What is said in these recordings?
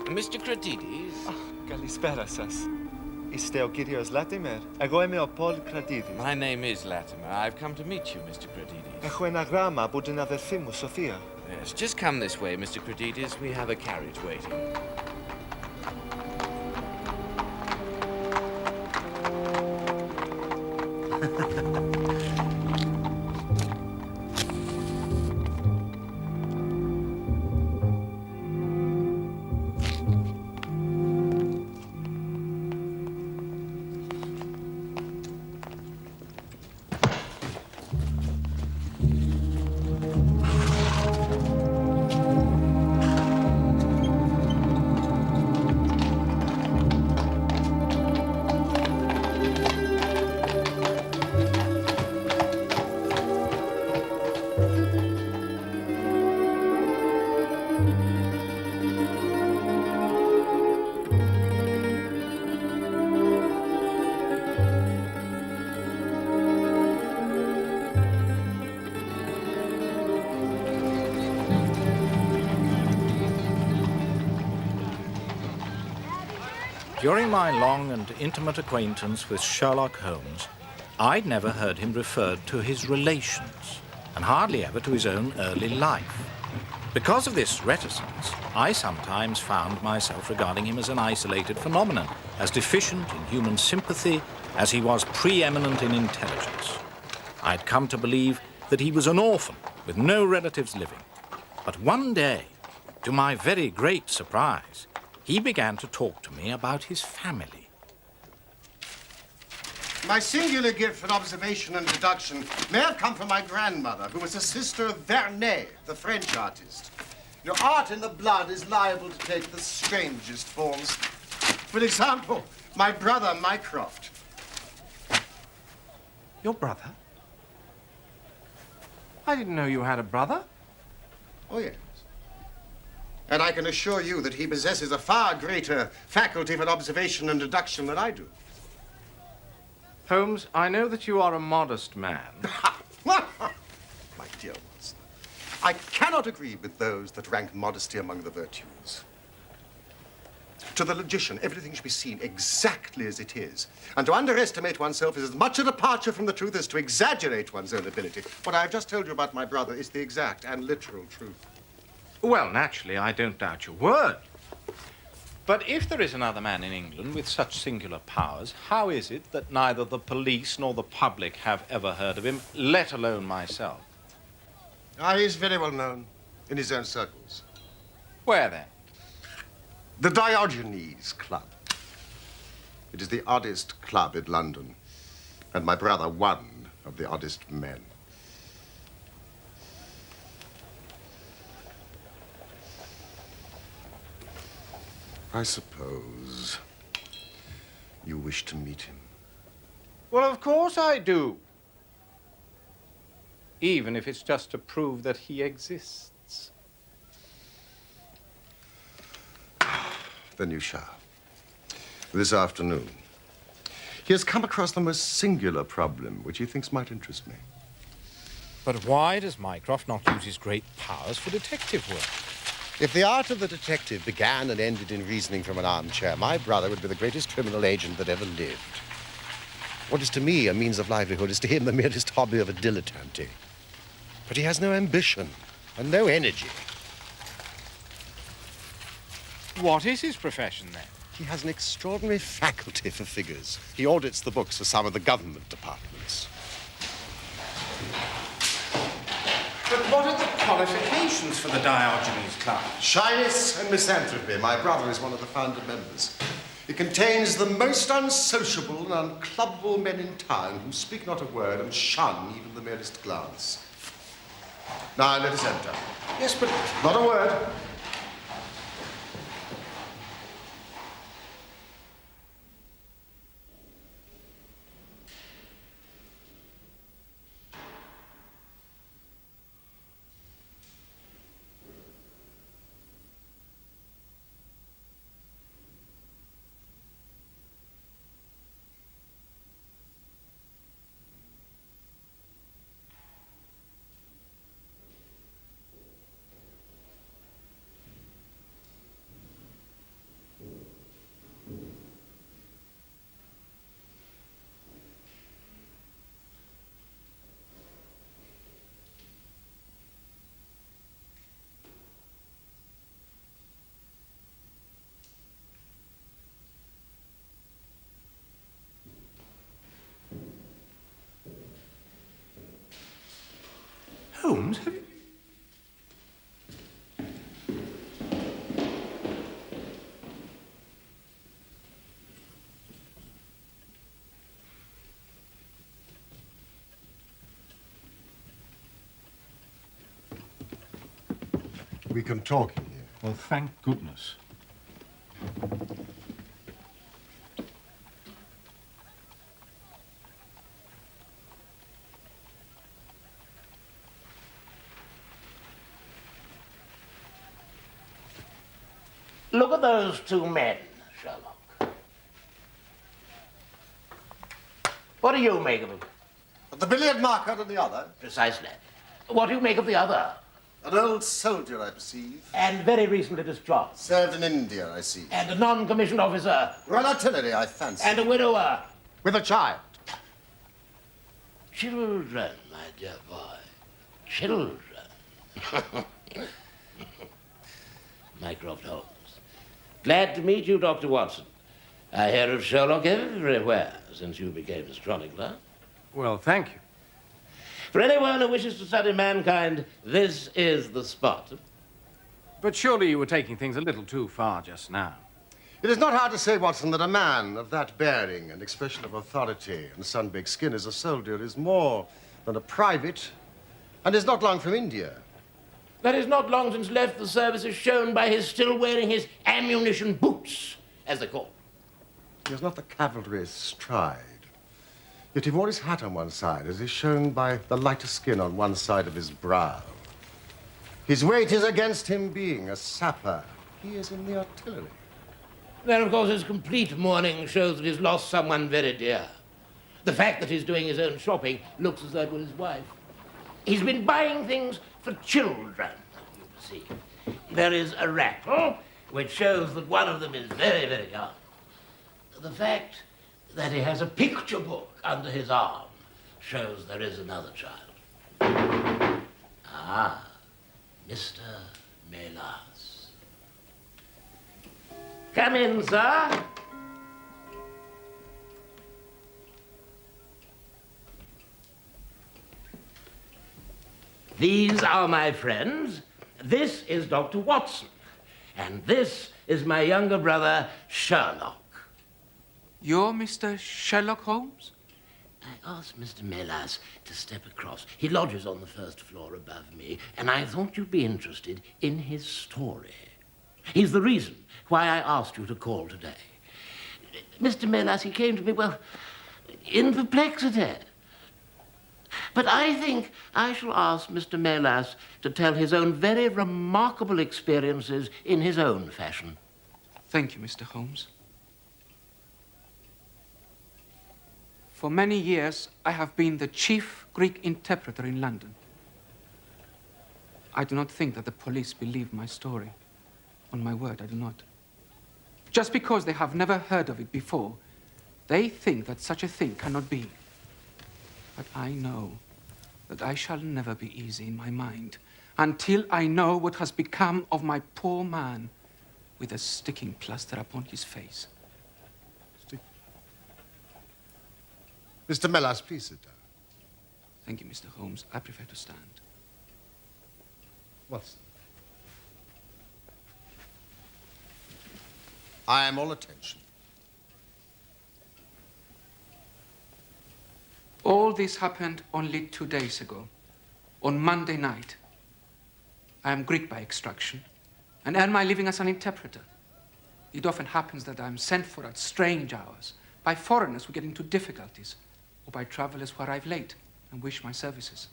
Mr. Cratides? Kalispera σας. Είστε ο κύριος Λάτιμερ. Εγώ είμαι ο Πολ Κρατίδης. My name is Latimer. I've come to meet you, Mr. Cratides. Έχω ένα γράμμα από την αδερφή μου, Σοφία. Yes, just come this way, Mr. Cratides. We have a carriage waiting. During my long and intimate acquaintance with Sherlock Holmes, I'd never heard him referred to his relations, and hardly ever to his own early life. Because of this reticence, I sometimes found myself regarding him as an isolated phenomenon, as deficient in human sympathy as he was preeminent in intelligence. I'd come to believe that he was an orphan with no relatives living. But one day, to my very great surprise, he began to talk to me about his family. My singular gift for observation and deduction may have come from my grandmother, who was a sister of Vernet, the French artist. Your art in the blood is liable to take the strangest forms. For example, my brother Mycroft. Your brother? I didn't know you had a brother. Oh, yes. And I can assure you that he possesses a far greater faculty for observation and deduction than I do. Holmes, I know that you are a modest man. My dear Watson, I cannot agree with those that rank modesty among the virtues. To the logician, everything should be seen exactly as it is. And to underestimate oneself is as much a departure from the truth as to exaggerate one's own ability. What I've just told you about my brother is the exact and literal truth. Well, naturally, I don't doubt your word. But if there is another man in England with such singular powers, how is it that neither the police nor the public have ever heard of him, let alone myself? He is very well known in his own circles. Where then? The Diogenes Club. It is the oddest club in London, and my brother one of the oddest men. I suppose you wish to meet him. Well, of course I do. Even if it's just to prove that he exists. Then you shall. This afternoon. He has come across the most singular problem, which he thinks might interest me. But why does Mycroft not use his great powers for detective work? If the art of the detective began and ended in reasoning from an armchair, my brother would be the greatest criminal agent that ever lived. What is to me a means of livelihood is to him the merest hobby of a dilettante. But he has no ambition and no energy. What is his profession, then? He has an extraordinary faculty for figures. He audits the books for some of the government departments. But what are the qualifications for the Diogenes Club? Shyness and misanthropy. My brother is one of the founder members. It contains the most unsociable and unclubbable men in town who speak not a word and shun even the merest glance. Now, let us enter. Yes, but... Not a word. Holmes, have you... We can talk in here. Well, thank goodness. Look at those two men, Sherlock. What do you make of them? The billiard marker and the other. Precisely. What do you make of the other? An old soldier, I perceive. And very recently discharged. Served in India, I see. And a non-commissioned officer. Royal Artillery, I fancy. And a widower. With a child. Children, my dear boy. Children. Mycroft Holmes. Glad to meet you, Dr. Watson. I hear of Sherlock everywhere since you became a chronicler. Well, thank you. For anyone who wishes to study mankind, this is the spot. But surely you were taking things a little too far just now. It is not hard to say, Watson, that a man of that bearing and expression of authority and sun-baked skin as a soldier is more than a private and is not long from India. That is not long since left the service is shown by his still wearing his ammunition boots, as they call them. He has not the cavalry's stride. Yet he wore his hat on one side, as is shown by the lighter skin on one side of his brow. His weight is against him being a sapper. He is in the artillery. Then, of course, his complete mourning shows that he's lost someone very dear. The fact that he's doing his own shopping looks as though it was his wife. He's been buying things for children, you see. There is a rattle, which shows that one of them is very, very young. The fact that he has a picture book under his arm shows there is another child. Ah, Mr. Melas. Come in, sir. These are my friends. This is Dr. Watson. And this is my younger brother, Sherlock. You're Mr. Sherlock Holmes? I asked Mr. Melas to step across. He lodges on the first floor above me, and I thought you'd be interested in his story. He's the reason why I asked you to call today. Mr. Melas, he came to me, well, in perplexity. But I think I shall ask Mr. Melas to tell his own very remarkable experiences in his own fashion. Thank you, Mr. Holmes. For many years, I have been the chief Greek interpreter in London. I do not think that the police believe my story. On my word, I do not. Just because they have never heard of it before, they think that such a thing cannot be. But I know that I shall never be easy in my mind until I know what has become of my poor man with a sticking plaster upon his face. Mr. Melas, please sit down. Thank you, Mr. Holmes. I prefer to stand. Watson. I am all attention. All this happened only 2 days ago, on Monday night. I am Greek by extraction and earn my living as an interpreter. It often happens that I am sent for at strange hours by foreigners who get into difficulties, or by travelers who arrive late and wish my services.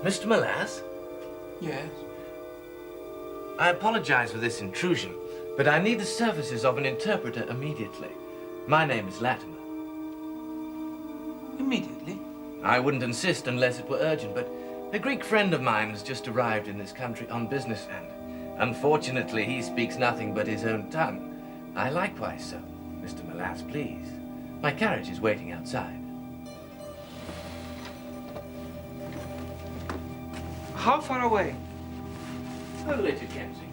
Mr. Molass? Yes? I apologize for this intrusion, but I need the services of an interpreter immediately. My name is Latimer. Immediately? I wouldn't insist unless it were urgent, but a Greek friend of mine has just arrived in this country on business, and unfortunately he speaks nothing but his own tongue. I likewise so. Mr. Molass, please. My carriage is waiting outside. How far away? Slowly to Kensington.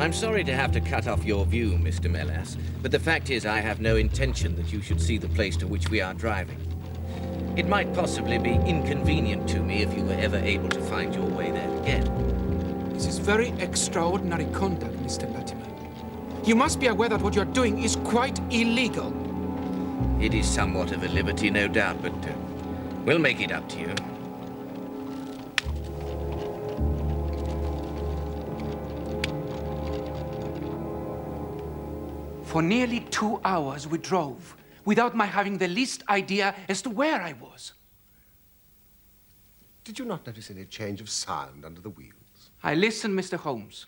I'm sorry to have to cut off your view, Mr. Molass, but the fact is I have no intention that you should see the place to which we are driving. It might possibly be inconvenient to me if you were ever able to find your way there again. This is very extraordinary conduct, Mr. Latimer. You must be aware that what you're doing is quite illegal. It is somewhat of a liberty, no doubt, but we'll make it up to you. For nearly 2 hours we drove, without my having the least idea as to where I was. Did you not notice any change of sound under the wheels? I listened, Mr. Holmes.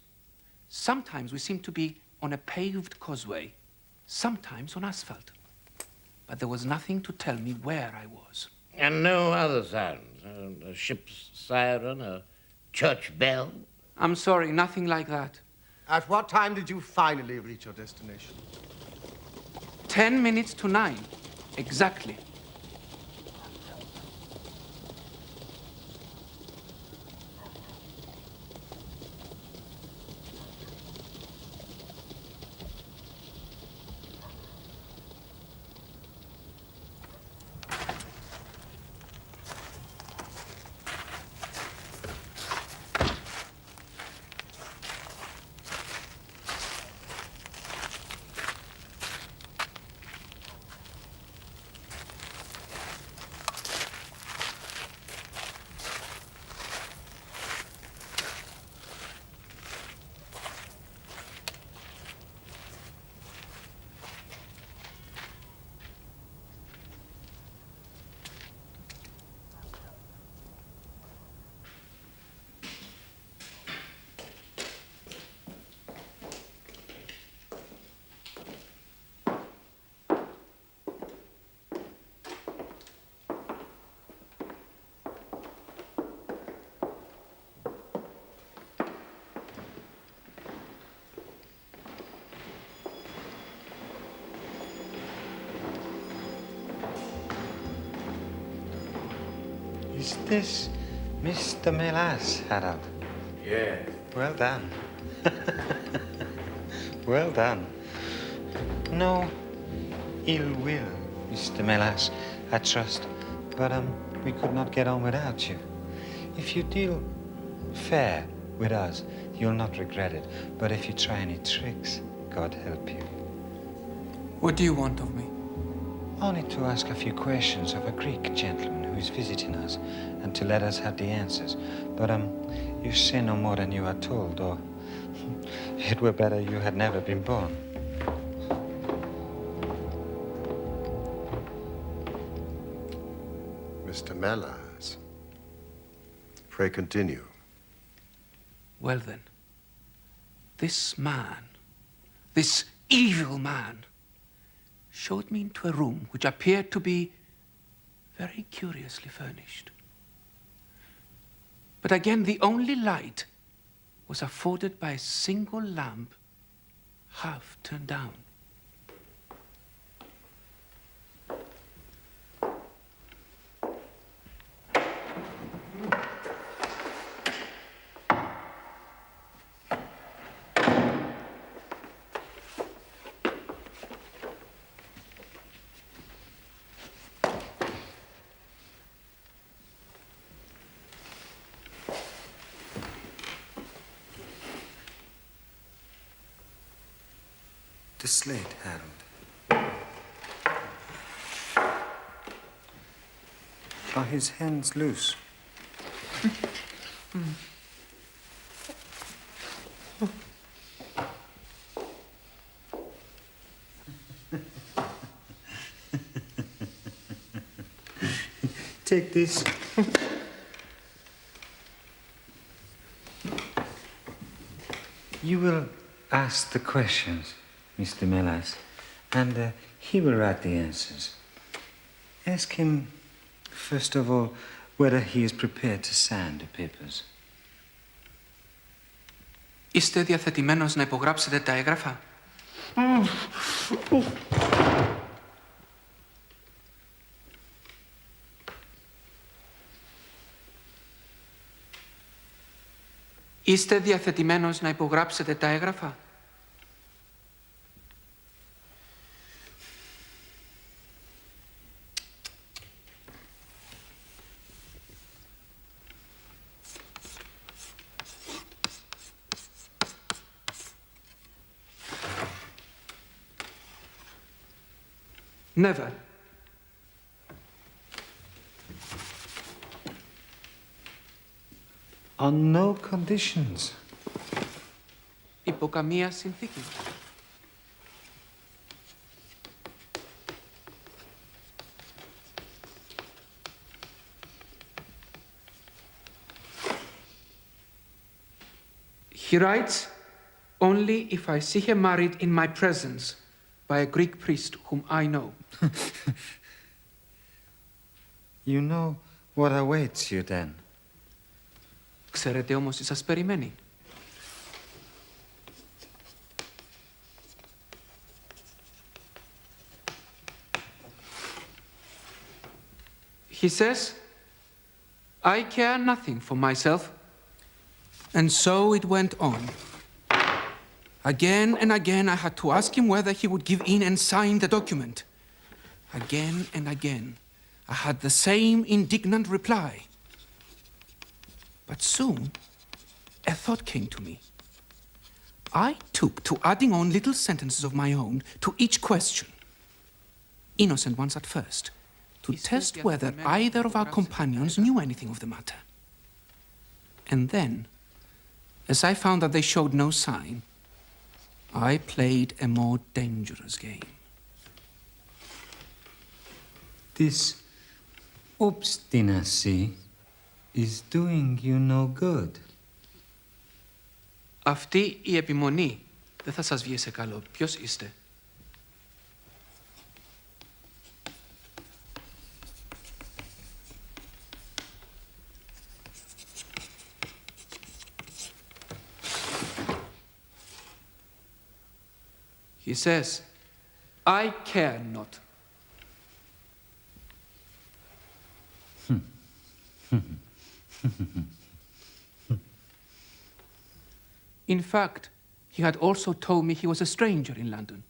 Sometimes we seemed to be on a paved causeway, sometimes on asphalt. But there was nothing to tell me where I was. And no other sounds? A ship's siren, a church bell? I'm sorry, nothing like that. At what time did you finally reach your destination? 10 minutes to 9, exactly. Is this Mr. Molass, Harold? Yes. Well done. Well done. No ill will, Mr. Molass, I trust. But we could not get on without you. If you deal fair with us, you'll not regret it. But if you try any tricks, God help you. What do you want of me? Only to ask a few questions of a Greek gentleman who is visiting us, and to let us have the answers. But, you say no more than you are told, or it were better you had never been born. Mr. Molass, pray continue. Well then, this man, this evil man, showed me into a room which appeared to be very curiously furnished. But again, the only light was afforded by a single lamp half turned down. the slate, Harold. Are his hands loose? Take this. You will ask the questions, Mr. Melas, and he will write the answers. Ask him, first of all, whether he is prepared to sign the papers. Είστε διαθετημένος να υπογράψετε τα έγγραφα? Είστε διαθετημένος να υπογράψετε τα έγγραφα? Never. On no conditions. Υπό καμία συνθήκη. He writes, only if I see her married in my presence by a Greek priest whom I know. You know what awaits you then. Ξέρετε όμως τι σας περιμένει. He says, I care nothing for myself. And so it went on. Again and again I had to ask him whether he would give in and sign the document. Again and again I had the same indignant reply. But soon a thought came to me. I took to adding on little sentences of my own to each question. Innocent ones at first, to test whether either of our companions knew anything of the matter. And then, as I found that they showed no sign, I played a more dangerous game. This obstinacy is doing you no good. Αυτή η επιμονή δεν θα σας βγει σε καλό. Ποιος είστε? He says, I care not. In fact, he had also told me he was a stranger in London.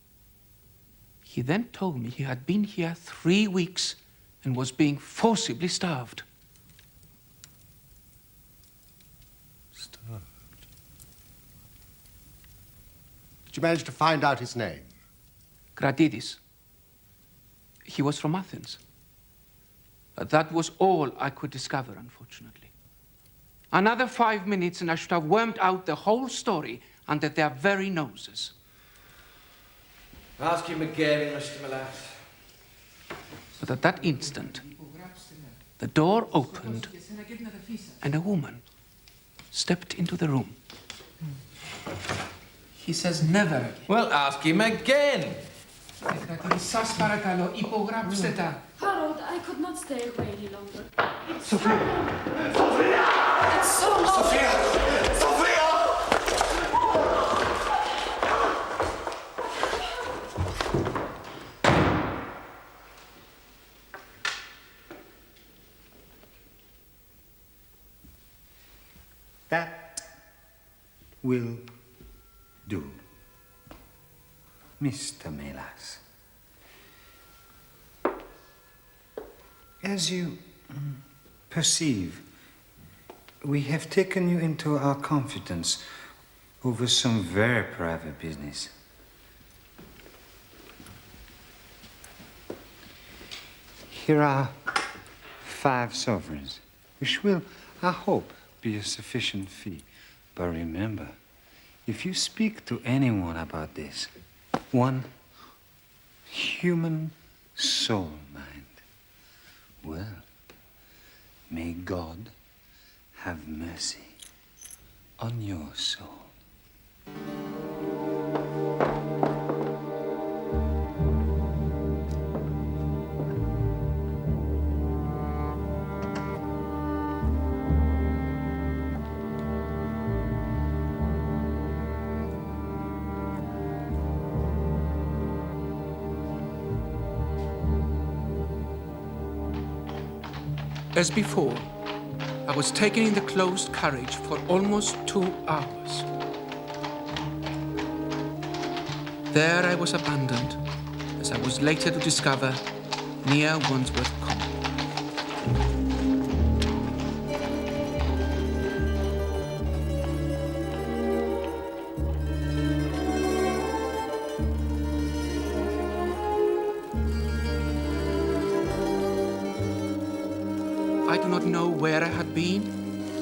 He then told me he had been here 3 weeks and was being forcibly starved. Starved? Did you manage to find out his name? Gratidis. He was from Athens. But that was all I could discover, unfortunately. Another 5 minutes and I should have wormed out the whole story under their very noses. Ask him again, Mr. Melas. But at that instant, the door opened and a woman stepped into the room. He says never again. Well, ask him again. Σας παρακαλώ, υπογράψτε τα. Harold, I could not stay away any longer. Sophia! It's so long. That will do. Mr. Melas. As you perceive, we have taken you into our confidence over some very private business. Here are 5 sovereigns, which will, I hope, be a sufficient fee. But remember, if you speak to anyone about this, one human soul mind, well, may God have mercy on your soul. As before, I was taken in the closed carriage for almost 2 hours. There I was abandoned, as I was later to discover, near Wandsworth Common. I do not know where I had been,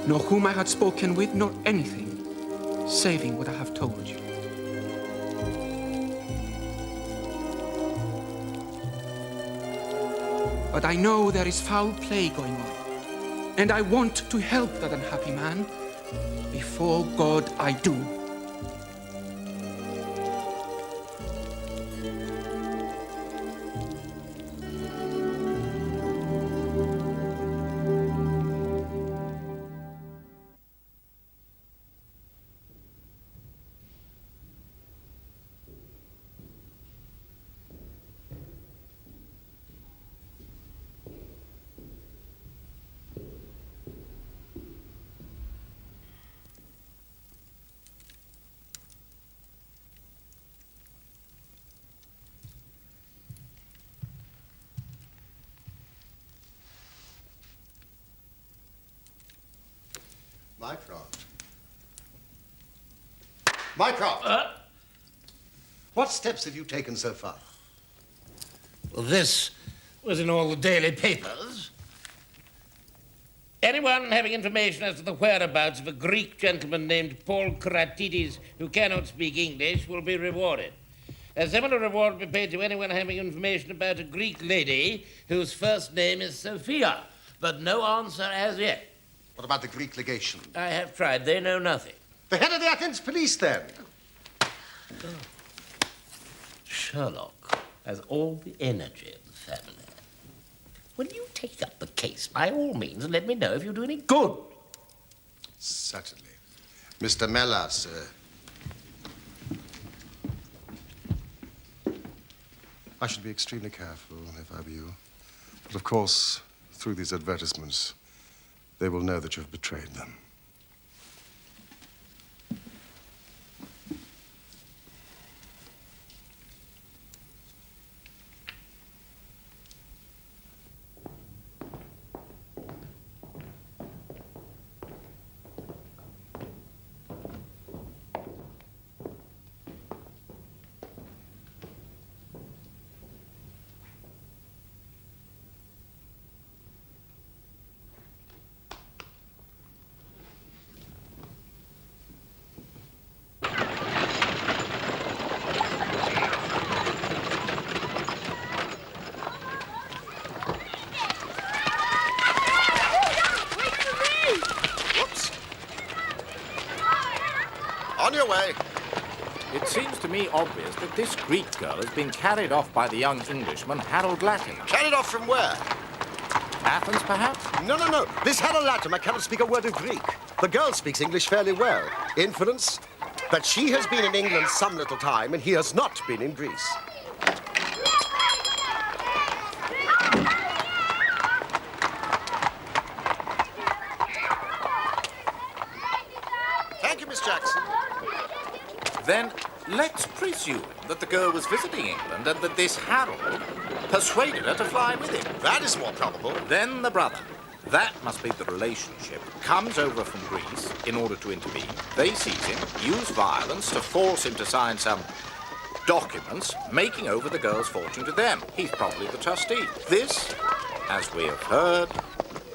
nor whom I had spoken with, nor anything, saving what I have told you. But I know there is foul play going on, and I want to help that unhappy man. Before God, I do. Mycroft. Mycroft! What steps have you taken so far? Well, this was in all the daily papers. Anyone having information as to the whereabouts of a Greek gentleman named Paul Kratides who cannot speak English will be rewarded. A similar reward will be paid to anyone having information about a Greek lady whose first name is Sophia, but no answer as yet. What about the Greek legation? I have tried. They know nothing. The head of the Athens police, then? Sherlock has all the energy of the family. When you take up the case, by all means, let me know if you do any good. Certainly. Mr. Melas, I should be extremely careful if I were you. But of course, through these advertisements, they will know that you've betrayed them. On your way. It seems to me obvious that this Greek girl has been carried off by the young Englishman, Harold Latin. Carried off from where? Athens, perhaps? No. This Harold Latimer cannot speak a word of Greek. The girl speaks English fairly well. Inference that she has been in England some little time and he has not been in Greece. Thank you, Miss Jackson. Then let's presume that the girl was visiting England and that this Harold persuaded her to fly with him. That is more probable. Then the brother. That must be the relationship. Comes over from Greece in order to intervene. They seize him, use violence to force him to sign some documents, making over the girl's fortune to them. He's probably the trustee. This as we have heard,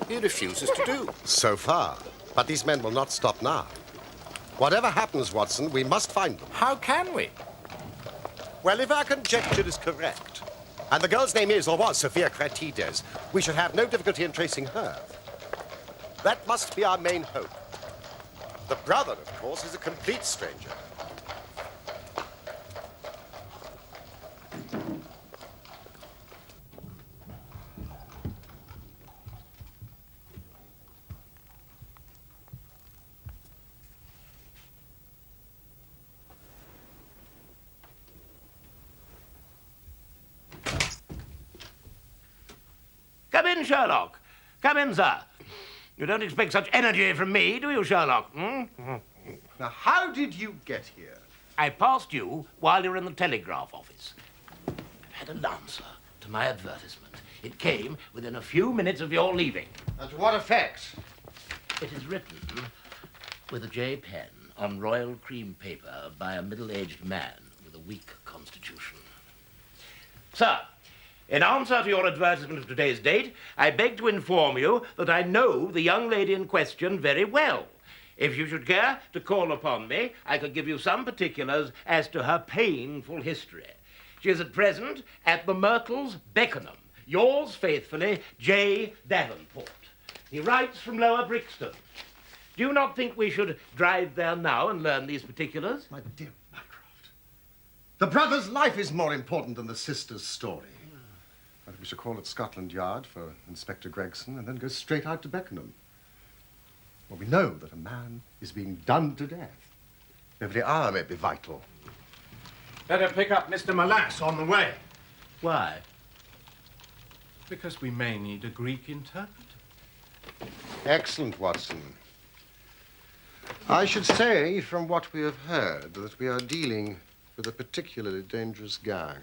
he refuses to do. So far. But these men will not stop now. Whatever happens, Watson, we must find them. How can we? Well, if our conjecture is correct, and the girl's name is or was Sophia Kratides, we should have no difficulty in tracing her. That must be our main hope. The brother, of course, is a complete stranger. Come in, Sherlock. Come in, sir. You don't expect such energy from me, do you, Sherlock? Hmm? Now, how did you get here? I passed you while you were in the telegraph office. I've had an answer to my advertisement. It came within a few minutes of your leaving. And to what effect? It is written with a J pen on royal cream paper by a middle-aged man with a weak constitution. Sir, in answer to your advertisement of today's date, I beg to inform you that I know the young lady in question very well. If you should care to call upon me, I could give you some particulars as to her painful history. She is at present at the Myrtles, Beckenham. Yours faithfully, J. Davenport. He writes from Lower Brixton. Do you not think we should drive there now and learn these particulars? My dear Mycroft, the brother's life is more important than the sister's story. But we shall call at Scotland Yard for Inspector Gregson and then go straight out to Beckenham. Well, we know that a man is being done to death. Every hour may be vital. Better pick up Mr. Molass on the way. Why? Because we may need a Greek interpreter. Excellent, Watson. I should say, from what we have heard, that we are dealing with a particularly dangerous gang.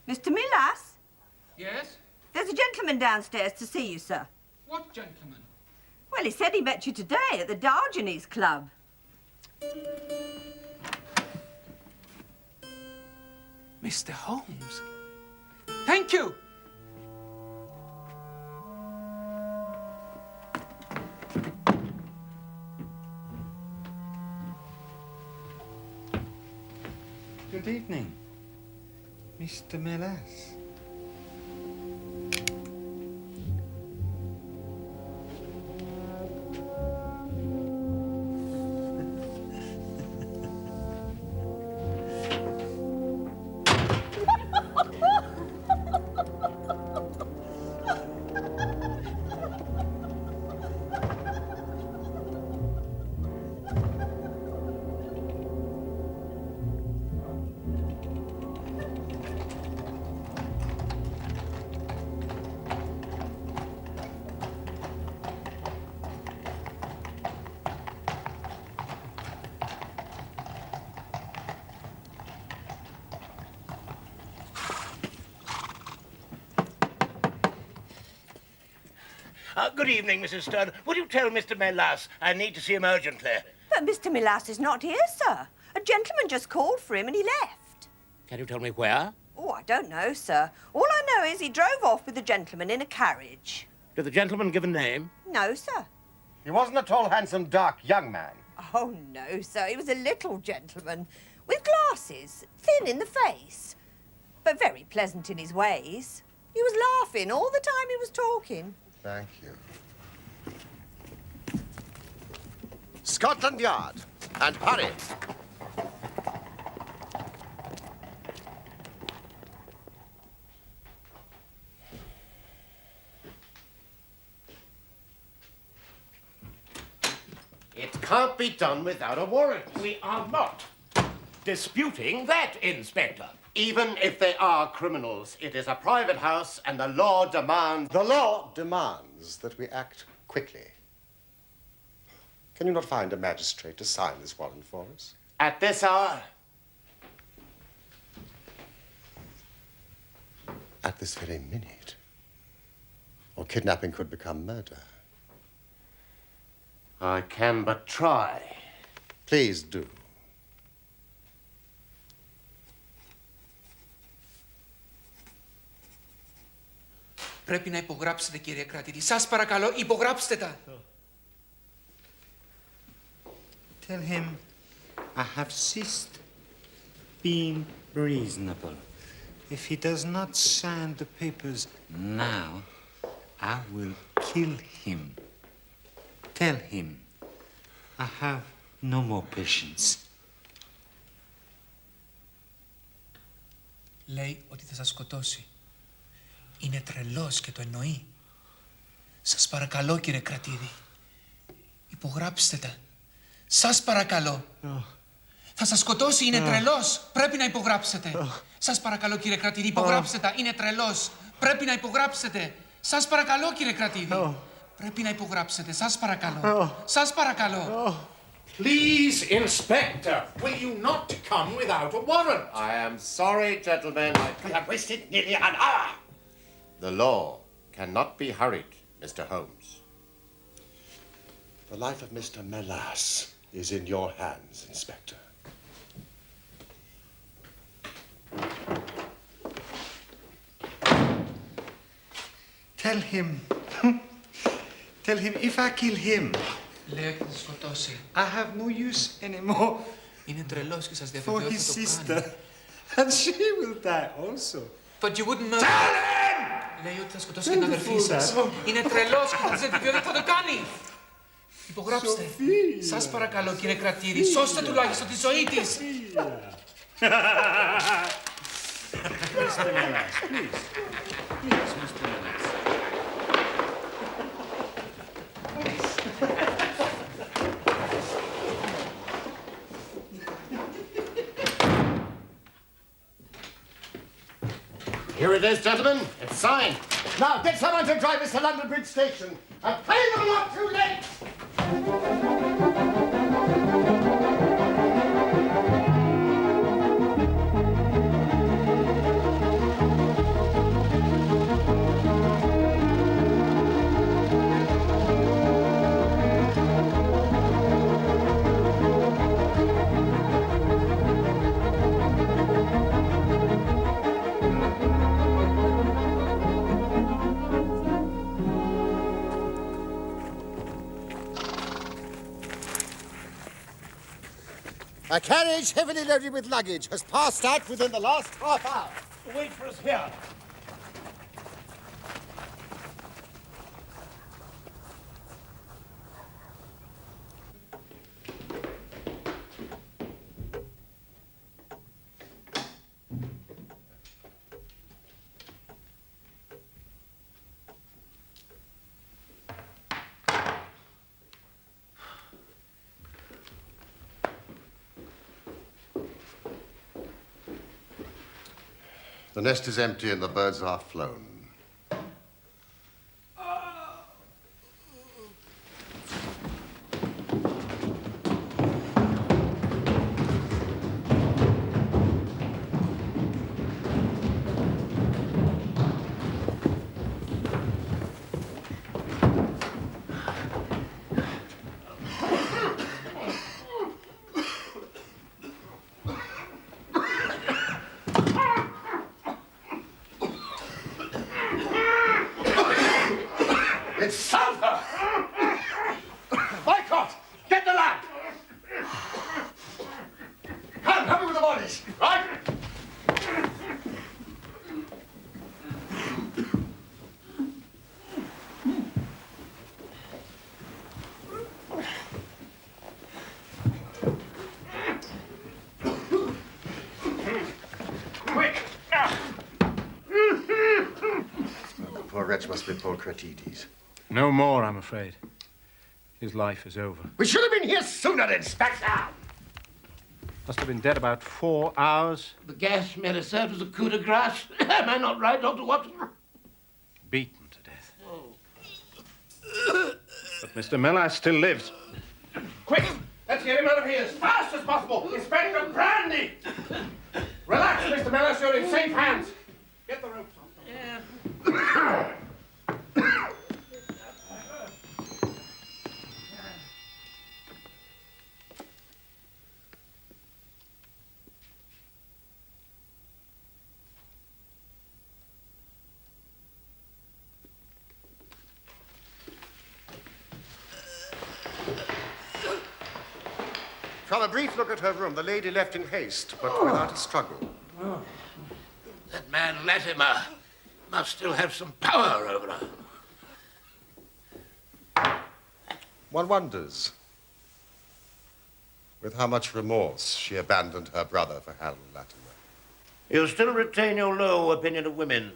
Mr. Milas? Yes? There's a gentleman downstairs to see you, sir. What gentleman? Well, he said he met you today at the Diogenes Club. Mr. Holmes. Thank you. Good evening, Mr. Melass. Good evening, Mrs. Stern. Would you tell Mr. Melas I need to see him urgently? But Mr. Milas is not here, sir. A gentleman just called for him and he left. Can you tell me where? Oh, I don't know, sir. All I know is he drove off with the gentleman in a carriage. Did the gentleman give a name? No, sir. He wasn't a tall, handsome, dark young man. Oh, no, sir. He was a little gentleman with glasses, thin in the face, but very pleasant in his ways. He was laughing all the time he was talking. Thank you. Scotland Yard, and hurry. It can't be done without a warrant. We are not disputing that, Inspector. Even if they are criminals, it is a private house and the law demands... The law demands that we act quickly. Can you not find a magistrate to sign this warrant for us? At this hour? At this very minute. Or kidnapping could become murder. I can but try. Please do. Πρέπει να υπογράψετε, κύριε κρατήτη. Σας παρακαλώ, υπογράψτε τα. Tell him I have ceased being reasonable. If he does not sign the papers now, I will kill him. Tell him I have no more patience. Λέει ότι θα σας σκοτώσει. Είναι τρελός και το εννοεί. Σας παρακαλώ, κύριε κρατήδη. Υπογράψτε τα. Σας παρακαλώ. Θα σας σκοτώσει, είναι τρελός. Πρέπει να υπογράψετε. Σας παρακαλώ, κύριε κρατήδη, υπογράψτε τα. Είναι τρελός. Πρέπει να υπογράψετε. Σας παρακαλώ, κύριε κρατήδη. Πρέπει να υπογράψετε. Σας παρακαλώ. Σας παρακαλώ. Please, Inspector, will you not come without a warrant? I am sorry, gentlemen. I have wasted nearly an hour. The law cannot be hurried, Mr. Holmes. The life of Mr. Melas is in your hands, Inspector. Tell him if I kill him, Λέει ότι θα σας σκοτώσει. I have no use anymore Είναι τρελός και σας for διαβεβαιώ his ότι θα το sister. κάνει. And she will die also. But you wouldn't murder. Λέει ότι θα σκοτώσει και την αδερφή σας. Είναι τρελός και θα της διαβεβαιώ ότι θα το κάνει. Υπογράψτε. Σας παρακαλώ, κύριε κρατήρη, σώστε τουλάχιστον τη ζωή της. Mr. Melas, please. Please, Mr. Melas. Here it is, gentlemen. It's signed. Now, get someone to drive us to London Bridge Station and pay them not too late! A carriage heavily loaded with luggage has passed out within the last half hour. Wait for us here. The nest is empty and the birds are flown. It's sulphur! Boycott! Get the lamp! Come, help me with the bodies, right? Quick! The poor wretch must be Paul Cratides. No more, I'm afraid. His life is over. We should have been here sooner, Inspector! Must have been dead about 4 hours. The gas may have served as a coup de grace. Am I not right, Dr. Watson? Beaten to death. But Mr. Melas still lives. Quick! Let's get him out of here as fast as possible! Inspector Brandy! Relax, Mr. Melas, you're in safe hands. Get the ropes off. Yeah. From a brief look at her room, the lady left in haste, but without a struggle. Oh. That man Latimer must still have some power over her. One wonders with how much remorse she abandoned her brother for Harold Latimer. You still retain your low opinion of women?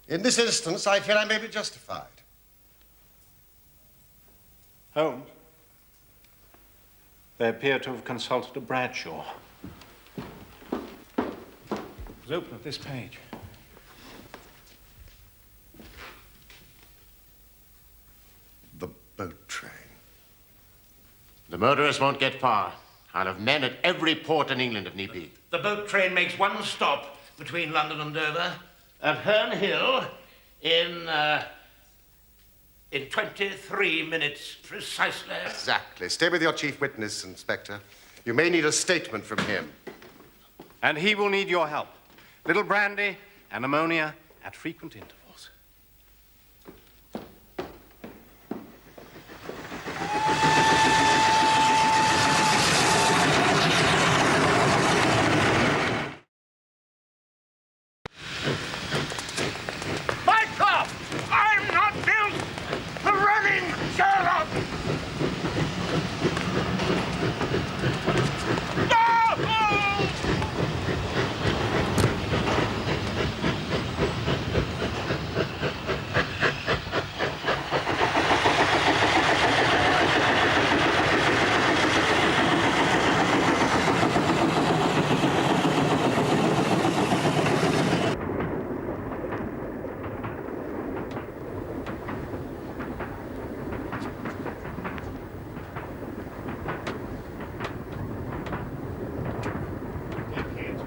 In this instance, I feel I may be justified. Holmes, they appear to have consulted a Bradshaw. Let's open at this page. The boat train. The murderers won't get far. I'll have men at every port in England if need be. The boat train makes one stop between London and Dover at Herne Hill in 23 minutes precisely. Exactly. Stay with your chief witness, Inspector. You may need a statement from him. And he will need your help. Little brandy and ammonia at frequent intervals. Mycroft! I'm not built for running Sherlock!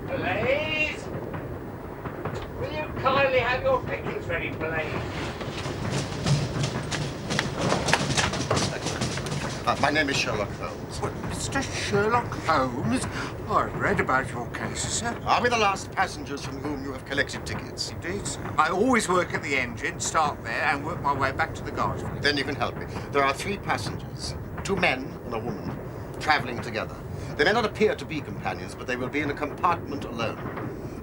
Blaze! Will you kindly have your pickings ready, Blaze? My name is Sherlock Holmes. What, Mr. Sherlock Holmes? I've read about your case, sir. Are we the last passengers from whom you have collected tickets? Indeed, sir. I always work at the engine, start there, and work my way back to the guards. Then you can help me. There are 3 passengers, 2 men and a woman, traveling together. They may not appear to be companions, but they will be in a compartment alone.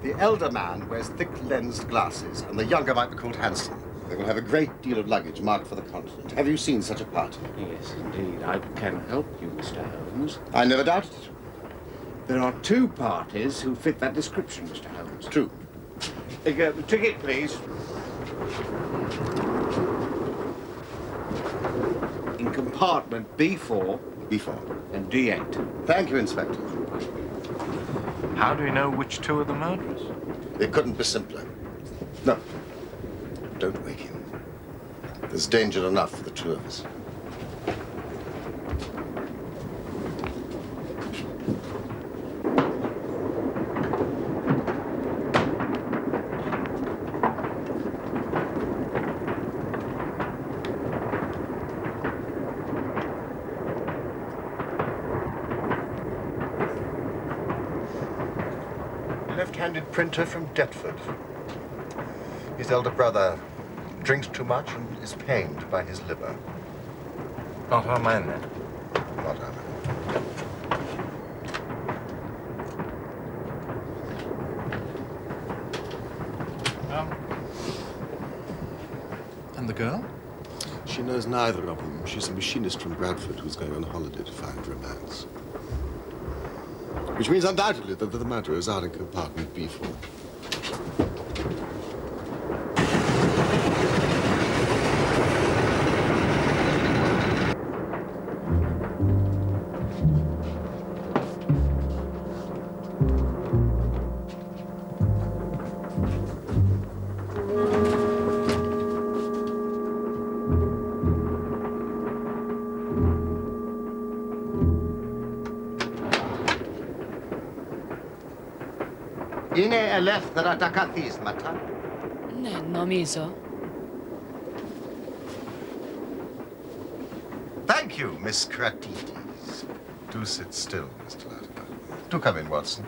The elder man wears thick-lensed glasses, and the younger might be called handsome. They will have a great deal of luggage marked for the continent. Have you seen such a party? Yes, indeed. I can help you, Mr. Holmes. I never doubted it. There are 2 parties who fit that description, Mr. Holmes. True. The ticket, please. In compartment B4 B4 and D8. Thank you, Inspector. How do we know which 2 are the murderers? It couldn't be simpler. No. Don't wake him. There's danger enough for the 2 of us. Left-handed printer from Deptford. His elder brother drinks too much and is pained by his liver. Not our man, then. Not our man. And the girl? She knows neither of them. She's a machinist from Bradford who's going on holiday to find romance. Which means undoubtedly that the murderers are in compartment B4. Είναι ελεύθερα τα καθίσματα. Ναι, νομίζω. Thank you, Miss Kratides. Do sit still, Mr. Latimer. Do come in, Watson.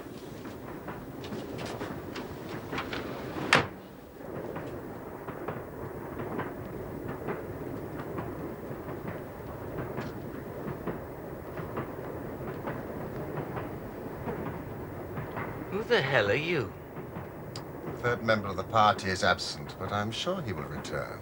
the hell are you? The third member of the party is absent, but I'm sure he will return.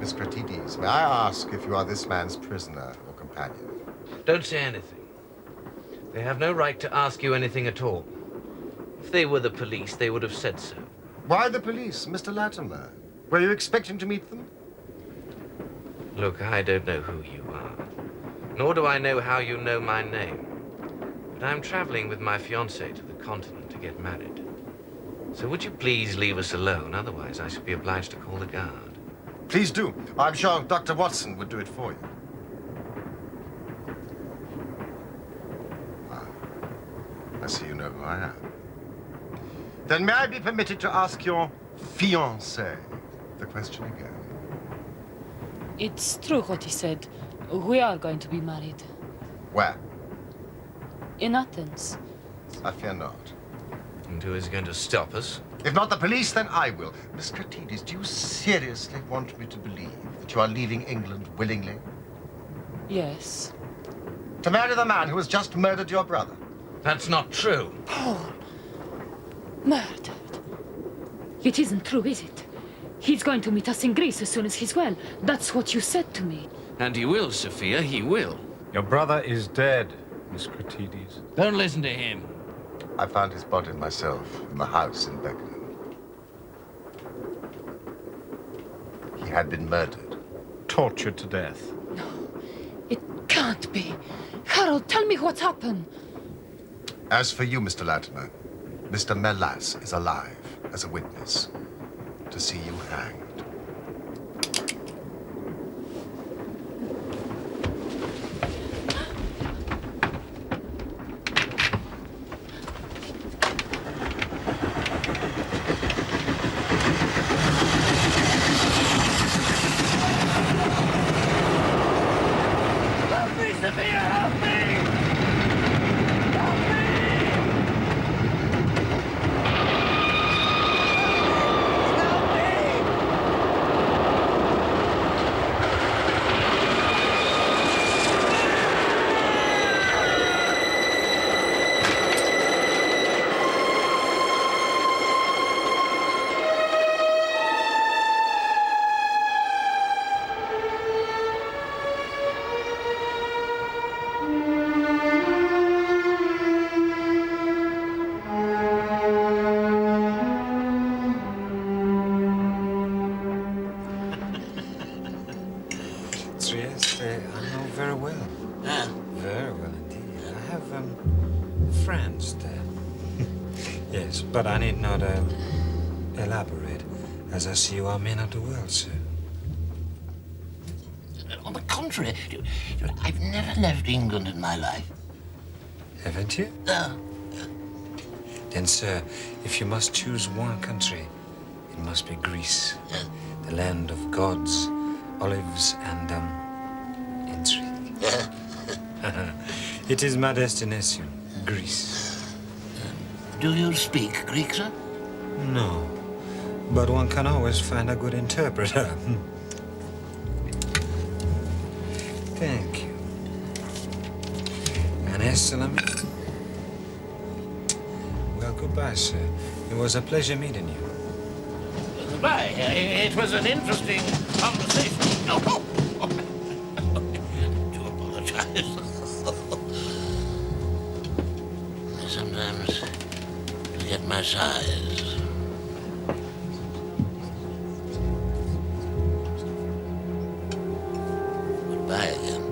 Miss Cratides, may I ask if you are this man's prisoner or companion? Don't say anything. They have no right to ask you anything at all. If they were the police, they would have said so. Why the police, Mr. Latimer? Were you expecting to meet them? Look, I don't know who you are, nor do I know how you know my name. But I'm traveling with my fiancée to the continent to get married. So would you please leave us alone? Otherwise, I shall be obliged to call the guard. Please do. I'm sure Dr. Watson would do it for you. Ah, I see you know who I am. Then may I be permitted to ask your fiancé the question again? It's true what he said. We are going to be married. Where? In Athens. I fear not. And who is going to stop us? If not the police, then I will. Miss Cratides, do you seriously want me to believe that you are leaving England willingly? Yes. To marry the man who has just murdered your brother? That's not true. Paul. Murdered. It isn't true, is it? He's going to meet us in Greece as soon as he's well. That's what you said to me. And he will, Sophia, he will. Your brother is dead, Miss Cratides. Don't listen to him. I found his body myself in the house in Beckenham. He had been murdered. Tortured to death. No, it can't be. Harold, tell me what's happened. As for you, Mr. Latimer, Mr. Melas is alive as a witness to see you hanged. Trieste, I know very well. Very well indeed. I have friends there. Yes, but I need not elaborate, as I see you are men of the world, sir. On the contrary, I've never left England in my life. Haven't you? No. Then, sir, if you must choose one country, it must be Greece, the land of gods, olives, and intrigue. It is my destination, Greece. Do you speak Greek, sir? No, but one can always find a good interpreter. Thank you. And Salami? Well, goodbye, sir. It was a pleasure meeting you. Goodbye. It was an interesting conversation. Oh, I do apologize. I sometimes forget my size. Goodbye again.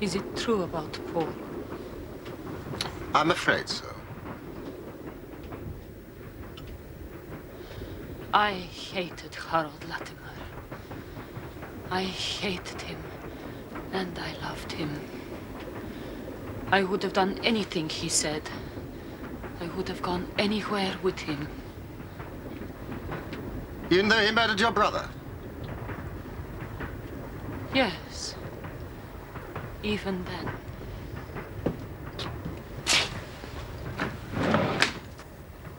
Is it true about Paul? I'm afraid so. I hated Harold Latimer. I hated him, and I loved him. I would have done anything he said. I would have gone anywhere with him. Even though he murdered your brother? Yes. Even then.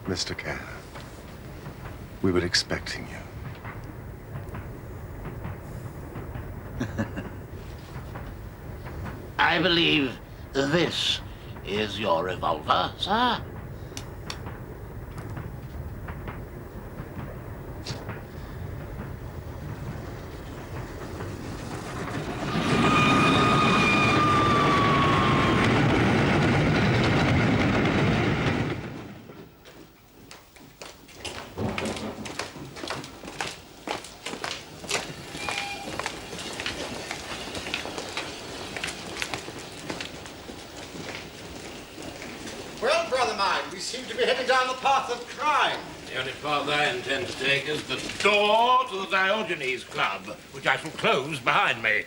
Mr. Kerr, we were expecting you. I believe this is your revolver, sir. Well, brother mine, we seem to be heading down the path of crime. The only path I intend to take is the door to the Diogenes Club, which I shall close behind me.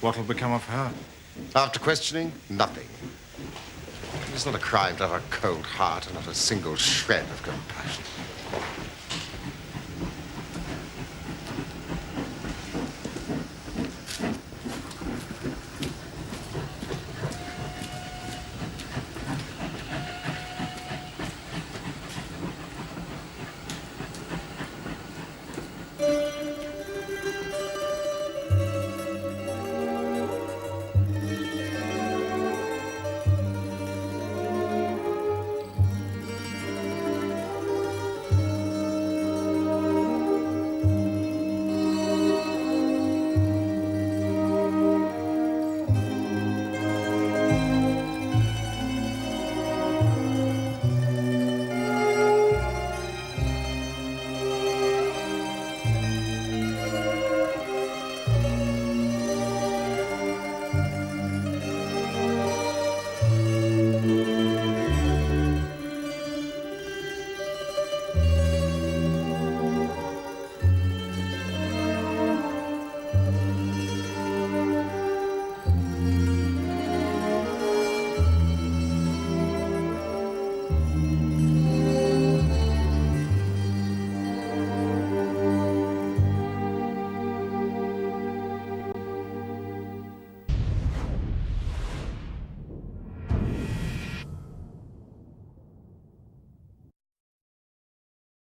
What'll become of her? After questioning, nothing. It's not a crime to have a cold heart and not a single shred of compassion.